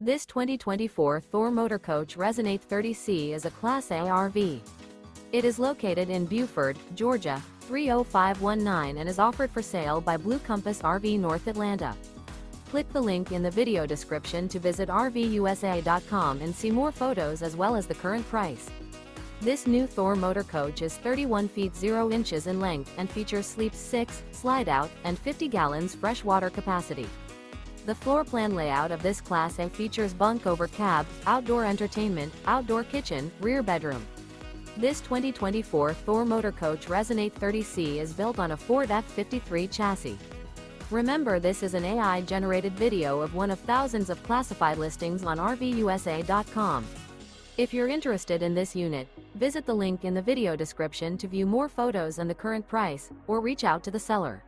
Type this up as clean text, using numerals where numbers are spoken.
This 2024 Thor Motor Coach Resonate 30C is a Class A RV. It is located in Buford, Georgia, 30519 and is offered for sale by Blue Compass RV North Atlanta. Click the link in the video description to visit RVUSA.com and see more photos as well as the current price. This new Thor Motor Coach is 31 feet 0 inches in length and features sleeps 6, slide-out, and 50 gallons fresh water capacity. The floor plan layout of this Class A features bunk over cab, outdoor entertainment, outdoor kitchen, rear bedroom. This 2024 Thor Motor Coach Resonate 30C is built on a Ford F53 chassis. Remember, this is an AI-generated video of one of thousands of classified listings on RVUSA.com. If you're interested in this unit, visit the link in the video description to view more photos and the current price, or reach out to the seller.